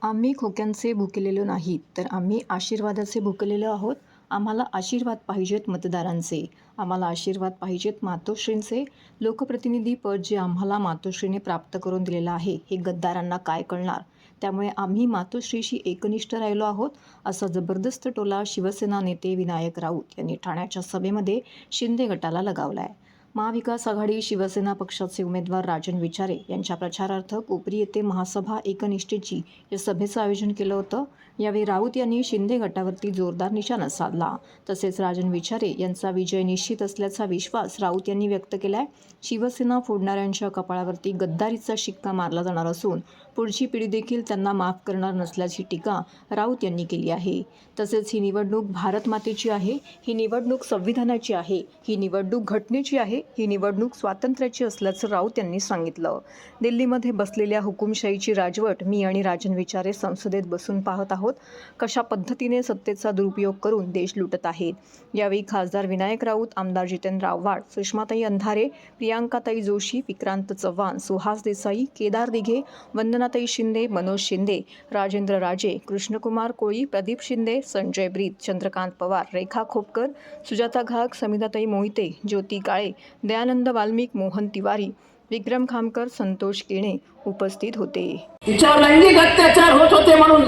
आम्ही खोक्यांचे भुकेलेलो नाहीत, तर आम्ही आशीर्वादाचे भुकेलेलो आहोत. आम्हाला आशीर्वाद पाहिजेत मतदारांचे. आम्हाला आशीर्वाद पाहिजेत मातोश्रींचे. लोकप्रतिनिधी पद जे आम्हाला मातोश्रीने प्राप्त करून दिलेलं आहे, हे गद्दारांना काय कळणार? त्यामुळे आम्ही मातोश्रीशी एकनिष्ठ राहिलो आहोत, असा जबरदस्त टोला शिवसेना नेते विनायक राऊत यांनी ठाण्याच्या सभेमध्ये शिंदे गटाला लगावला आहे. महाविकास आघाडी शिवसेना पक्षाचे उमेदवार राजन विचारे यांच्या प्रचारार्थ कोपरी येथे महासभा एकनिष्ठेची या सभेचं आयोजन केलं होतं. यावेळी राऊत यांनी शिंदे गटावरती जोरदार निशाणा साधला. तसेच राजन विचारे यांचा विजय निश्चित असल्याचा विश्वास राऊत यांनी व्यक्त केलाय. शिवसेना फोडणाऱ्यांच्या कपाळावरती गद्दारीचा शिक्का मारला जाणार असून पुढची पिढी देखील त्यांना माफ करणार नसल्याची टीका राऊत यांनी केली आहे. तसेच ही निवडणूक भारत मातेची आहे, ही निवडणूक संविधानाची आहे, ही निवडणूक घटनेची आहे, ही निवडणूक स्वातंत्र्याची असल्याचं राऊत यांनी सांगितलं. दिल्लीमध्ये बसलेल्या हुकुमशाहीची राजवट मी आणि राजन विचारे संसदेत बसून पाहत आहोत. कशा पद्धतीने सत्तेचा दुरुपयोग करून देश लुटत आहेत. यावेळी खासदार विनायक राऊत, आमदार जितेंद्र आव्हाड, सुषमाताई अंधारे, प्रियांकाताई जोशी, विक्रांत चव्हाण, सुहास देसाई, केदार दिघे, वंदनाताई शिंदे, मनोज शिंदे, राजेंद्र राजे, कृष्णकुमार कोळी, प्रदीप शिंदे, संजय ब्रीद, चंद्रकांत पवार, रेखा खोपकर, सुजाता घाग, समिधाताई मोहिते, ज्योती काळे, दयानंद वाल्मिक, मोहन तिवारी, विक्रम खामकर, संतोष केणे उपस्थित होते. तिच्यावर लैंगिक अत्याचार होत होते म्हणून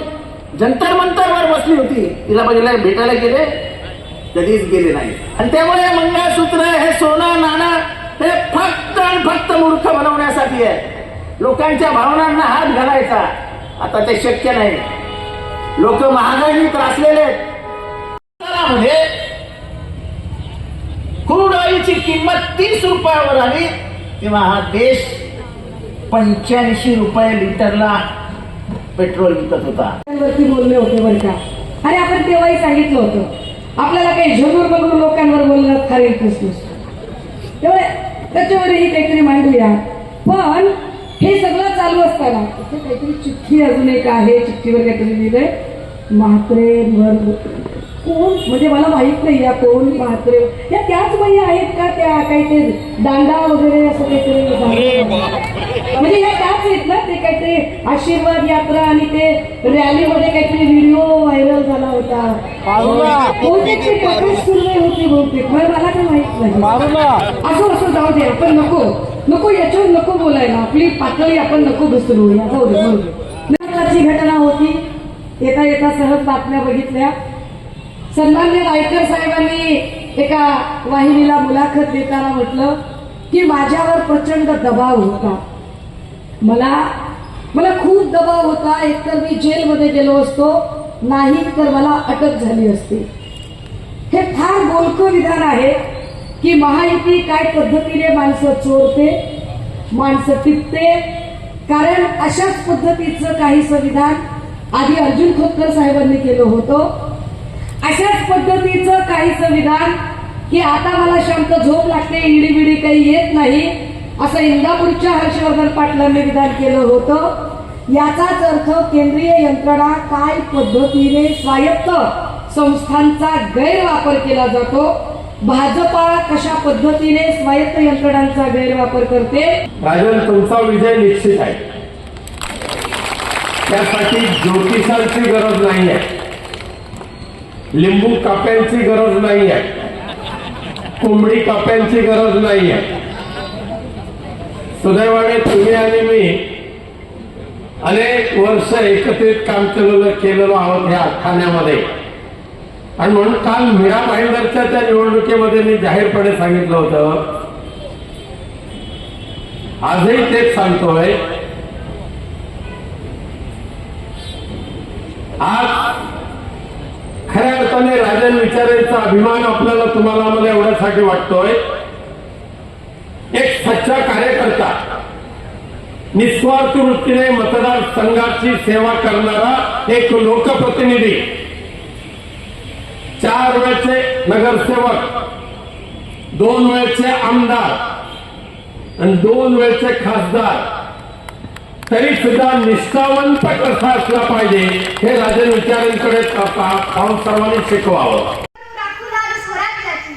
जंतर मंतरवर बसली होती. तिला भेटायला गेले, कधीच गेले नाही. आणि त्यामुळे मंगळसूत्र, हे सोनं नाणं हे फक्त आणि फक्त मूर्ख बनवण्यासाठी आहे. लोकांच्या भावनांना हात घालायचा आता ते शक्य नाही. लोक महागाईने त्रासलेले आहेत. क्रूड ऑइलची किंमत 30 रुपयावर आली तेव्हा हा देश 85 रुपये लिटरला पेट्रोल विकत होता. वरती बोलले होते बरं का. अरे आपण तेव्हाही सांगितलं होतं आपल्याला काही झगूर बघून लोकांवर बोलणं खरे कृष्ण. त्यामुळे त्याच्यावरही काहीतरी मांडूया. पण हे सगळं चालू असताना काहीतरी चिठ्ठी अजून एक आहे. चिठ्ठीवर काहीतरी लिहिलंय म्हात्रे कोण, म्हणजे मला माहित नाही या कोण म्हात्रे. या त्याच बाई आहेत का त्या काही ते दांडा वगैरे असं काहीतरी, म्हणजे या त्याच आहेत ना. ते काहीतरी आशीर्वाद यात्रा आणि ते रॅलीमध्ये काहीतरी व्हिडिओ व्हायरल झाला होता. बहुतेक ते प्रकाश सुर्वे होते बहुतेक, मला काही माहित नाही. असं जाऊ दे, आपण नको याच्यावर नको बोलायला. आपली पातळी आपण नको घसरू. जाऊ दे. महत्वाची घटना होती. येता येता सहज बातम्या बघितल्या. सन्माननीय रायकर साहेबांनी एका वाहिनीला मुलाखत देताना म्हटलं की माझ्यावर प्रचंड दबाव होता. मला खूप दबाव होता. एकतर मी जेलमध्ये गेलो असतो, नाही तर मला अटक झाली असती. हे फार बोलकं विधान आहे की महायुती काय पद्धतीने माणसं चोरते, माणसं टिपते. कारण अशाच पद्धतीचं काही संविधान आधी अर्जुन खोतकर साहेबांनी केलं होतं. अशाच पद्धतीचं काही संविधान की आता मला शांत झोप लागते, इडीबिडी काही येत नाही, असं इंदापूरच्या हर्षवर्धन पाटलांनी विधान केलं होतं. याचाच अर्थ केंद्रीय यंत्रणा काय पद्धतीने स्वायत्त संस्थांचा गैरवापर केला जातो, भाजपा कशा पद्धतीने स्वायत्त यंत्रणांचा गैरवापर करते. राजन, तुमचा विजय निश्चित आहे. त्यासाठी ज्योतिषांची गरज नाही आहे, लिंबू काप्यांची गरज नाही आहे, कोंबडी काप्यांची गरज नाही आहे. सुदैवाने तुम्ही आणि मी अनेक वर्ष एकत्रित काम केलेलो आहोत ह्या ठाण्यामध्ये. आणि म्हणून काल मीरा भाईंदरच्या त्या निवडणुकीमध्ये मी जाहीरपणे सांगितलं होतं, आजही तेच सांगतोय. आज खऱ्या अर्थाने राजन विचारेचा अभिमान आपल्याला तुम्हाला आम्हाला एवढ्यासाठी वाटतोय. एक सच्चा कार्यकर्ता, निस्वार्थ वृत्तीने मतदारसंघाची सेवा करणारा एक लोकप्रतिनिधी, 4 वेळचे नगरसेवक, 2 वेळचे आमदार आणि 2 वेळचे खासदार, तरी सुद्धा निष्ठावंत कसा असला पाहिजे हे राजन विचारांकडे पाहून सर्वांनी शिकवावं. स्वराज्याची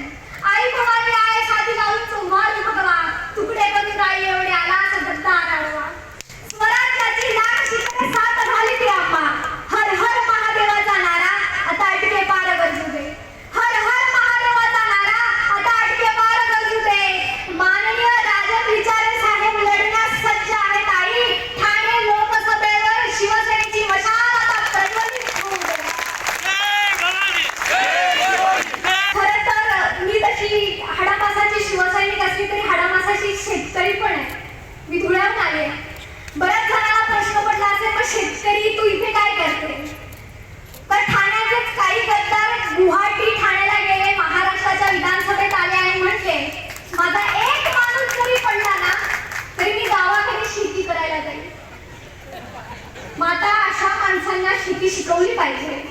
शेती शिकवली पाहिजे.